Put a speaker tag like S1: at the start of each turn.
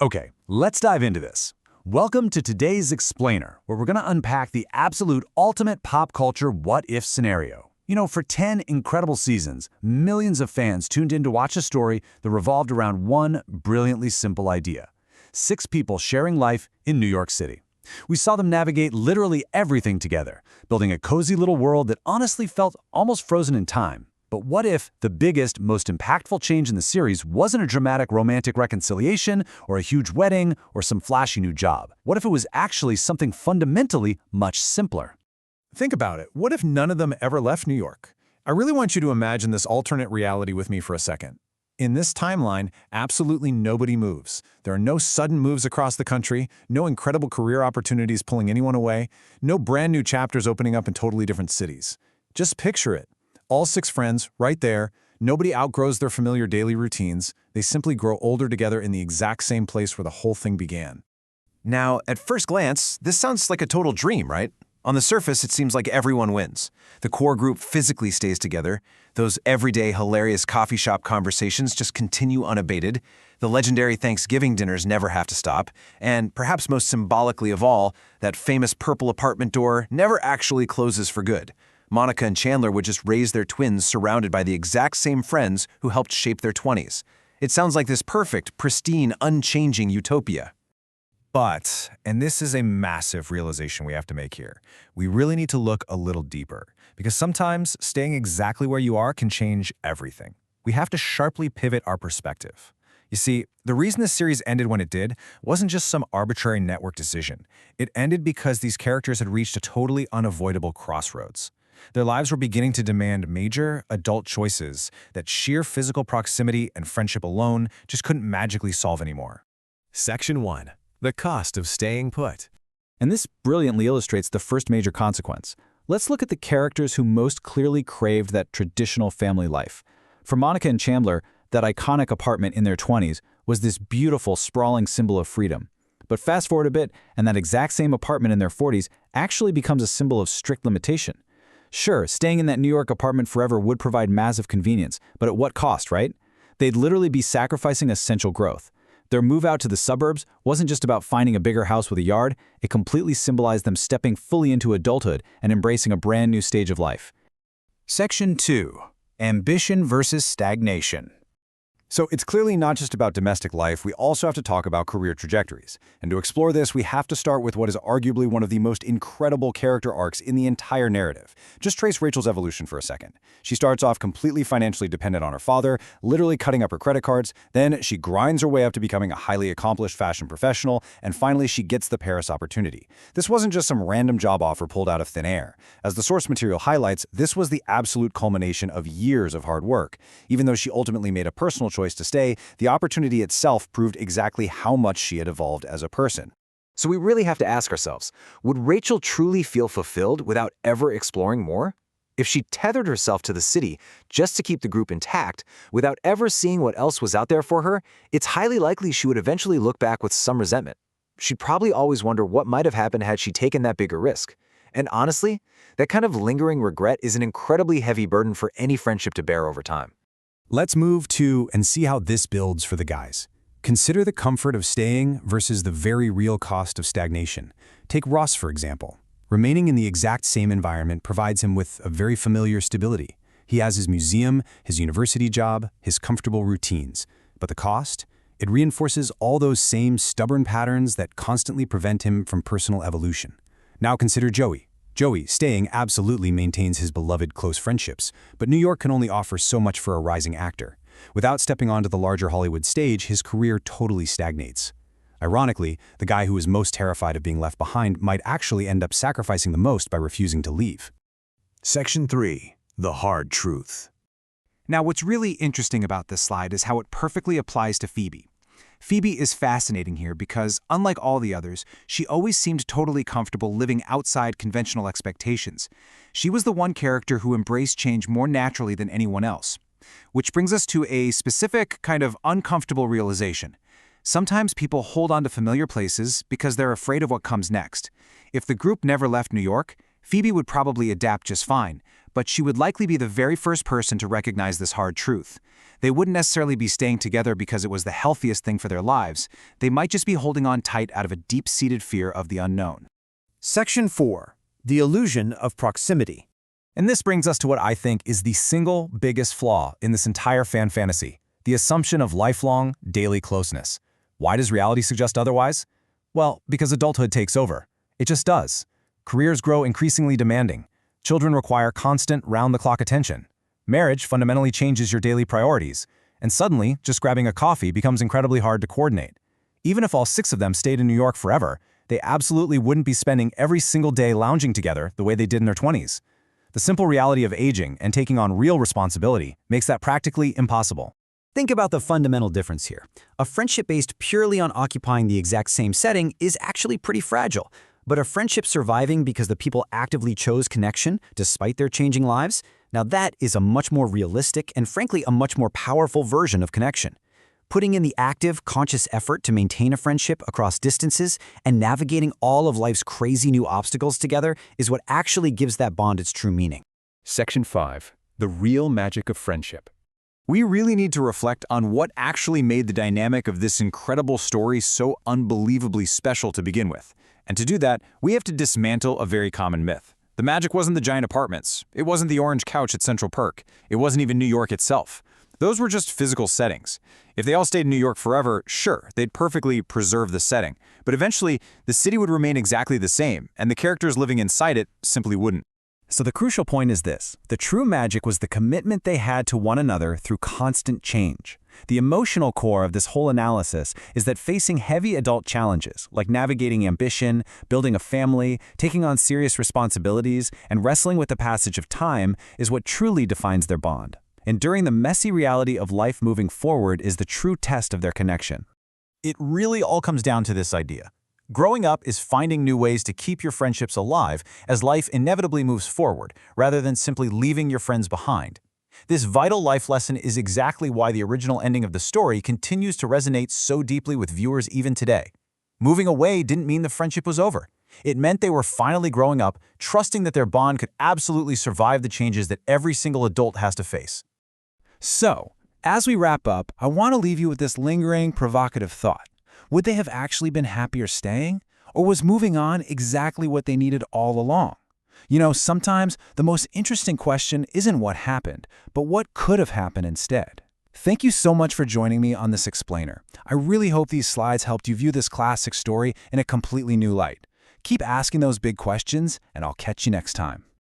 S1: Okay, let's dive into this. Welcome to today's Explainer, where we're going to unpack the absolute ultimate pop culture what-if scenario. For 10 incredible seasons, millions of fans tuned in to watch a story that revolved around one brilliantly simple idea. 6 people sharing life in New York City. We saw them navigate literally everything together, building a cozy little world that honestly felt almost frozen in time. But what if the biggest, most impactful change in the series wasn't a dramatic romantic reconciliation or a huge wedding or some flashy new job? What if it was actually something fundamentally much simpler?
S2: Think about it. What if none of them ever left New York? I really want you to imagine this alternate reality with me for a second. In this timeline, absolutely nobody moves. There are no sudden moves across the country, no incredible career opportunities pulling anyone away, no brand new chapters opening up in totally different cities. Just picture it. All 6 friends, right there. Nobody outgrows their familiar daily routines. They simply grow older together in the exact same place where the whole thing began.
S3: Now, at first glance, this sounds like a total dream, right? On the surface, it seems like everyone wins. The core group physically stays together. Those everyday hilarious coffee shop conversations just continue unabated. The legendary Thanksgiving dinners never have to stop. And perhaps most symbolically of all, that famous purple apartment door never actually closes for good. Monica and Chandler would just raise their twins surrounded by the exact same friends who helped shape their 20s. It sounds like this perfect, pristine, unchanging utopia.
S2: But, and this is a massive realization we have to make here, we really need to look a little deeper, because sometimes staying exactly where you are can change everything. We have to sharply pivot our perspective. You see, the reason this series ended when it did wasn't just some arbitrary network decision. It ended because these characters had reached a totally unavoidable crossroads. Their lives were beginning to demand major, adult choices that sheer physical proximity and friendship alone just couldn't magically solve anymore.
S4: Section 1. The cost of staying put.
S1: And this brilliantly illustrates the first major consequence. Let's look at the characters who most clearly craved that traditional family life. For Monica and Chandler, that iconic apartment in their 20s was this beautiful, sprawling symbol of freedom. But fast forward a bit, and that exact same apartment in their 40s actually becomes a symbol of strict limitation. Sure, staying in that New York apartment forever would provide massive convenience, but at what cost, right? They'd literally be sacrificing essential growth. Their move out to the suburbs wasn't just about finding a bigger house with a yard, it completely symbolized them stepping fully into adulthood and embracing a brand new stage of life.
S5: Section 2. Ambition versus stagnation.
S2: So it's clearly not just about domestic life, we also have to talk about career trajectories. And to explore this, we have to start with what is arguably one of the most incredible character arcs in the entire narrative. Just trace Rachel's evolution for a second. She starts off completely financially dependent on her father, literally cutting up her credit cards. Then she grinds her way up to becoming a highly accomplished fashion professional, and finally she gets the Paris opportunity. This wasn't just some random job offer pulled out of thin air. As the source material highlights, this was the absolute culmination of years of hard work. Even though she ultimately made a personal choice to stay, the opportunity itself proved exactly how much she had evolved as a person.
S3: So we really have to ask ourselves, would Rachel truly feel fulfilled without ever exploring more? If she tethered herself to the city just to keep the group intact, without ever seeing what else was out there for her, it's highly likely she would eventually look back with some resentment. She'd probably always wonder what might have happened had she taken that bigger risk. And honestly, that kind of lingering regret is an incredibly heavy burden for any friendship to bear over time.
S4: Let's move to and see how this builds for the guys. Consider the comfort of staying versus the very real cost of stagnation. Take Ross, for example. Remaining in the exact same environment provides him with a very familiar stability. He has his museum, his university job, his comfortable routines. But the cost? It reinforces all those same stubborn patterns that constantly prevent him from personal evolution. Now consider Joey. Joey, staying, absolutely maintains his beloved close friendships, but New York can only offer so much for a rising actor. Without stepping onto the larger Hollywood stage, his career totally stagnates. Ironically, the guy who is most terrified of being left behind might actually end up sacrificing the most by refusing to leave.
S5: Section 3. The hard truth.
S6: Now, what's really interesting about this slide is how it perfectly applies to Phoebe. Phoebe is fascinating here because, unlike all the others, she always seemed totally comfortable living outside conventional expectations. She was the one character who embraced change more naturally than anyone else. Which brings us to a specific, kind of uncomfortable realization. Sometimes people hold on to familiar places because they're afraid of what comes next. If the group never left New York, Phoebe would probably adapt just fine, but she would likely be the very first person to recognize this hard truth. They wouldn't necessarily be staying together because it was the healthiest thing for their lives. They might just be holding on tight out of a deep-seated fear of the unknown.
S5: Section 4. The illusion of proximity.
S4: And this brings us to what I think is the single biggest flaw in this entire fan fantasy, the assumption of lifelong, daily closeness. Why does reality suggest otherwise? Well, because adulthood takes over. It just does. Careers grow increasingly demanding. Children require constant, round-the-clock attention. Marriage fundamentally changes your daily priorities, and suddenly, just grabbing a coffee becomes incredibly hard to coordinate. Even if all 6 of them stayed in New York forever, they absolutely wouldn't be spending every single day lounging together the way they did in their 20s. The simple reality of aging and taking on real responsibility makes that practically impossible.
S7: Think about the fundamental difference here. A friendship based purely on occupying the exact same setting is actually pretty fragile. But a friendship surviving because the people actively chose connection despite their changing lives, now that is a much more realistic and frankly a much more powerful version of connection. Putting in the active, conscious effort to maintain a friendship across distances and navigating all of life's crazy new obstacles together is what actually gives that bond its true meaning.
S2: Section 5. The real magic of friendship.
S1: We really need to reflect on what actually made the dynamic of this incredible story so unbelievably special to begin with. And to do that, we have to dismantle a very common myth. The magic wasn't the giant apartments. It wasn't the orange couch at Central Perk. It wasn't even New York itself. Those were just physical settings. If they all stayed in New York forever, sure, they'd perfectly preserve the setting. But eventually, the city would remain exactly the same, and the characters living inside it simply wouldn't.
S4: So the crucial point is this. The true magic was the commitment they had to one another through constant change. The emotional core of this whole analysis is that facing heavy adult challenges, like navigating ambition, building a family, taking on serious responsibilities, and wrestling with the passage of time, is what truly defines their bond. Enduring the messy reality of life moving forward is the true test of their connection.
S1: It really all comes down to this idea. Growing up is finding new ways to keep your friendships alive as life inevitably moves forward, rather than simply leaving your friends behind. This vital life lesson is exactly why the original ending of the story continues to resonate so deeply with viewers even today. Moving away didn't mean the friendship was over. It meant they were finally growing up, trusting that their bond could absolutely survive the changes that every single adult has to face.
S6: So, as we wrap up, I want to leave you with this lingering, provocative thought. Would they have actually been happier staying? Or was moving on exactly what they needed all along? You know, sometimes the most interesting question isn't what happened, but what could have happened instead. Thank you so much for joining me on this explainer. I really hope these slides helped you view this classic story in a completely new light. Keep asking those big questions, and I'll catch you next time.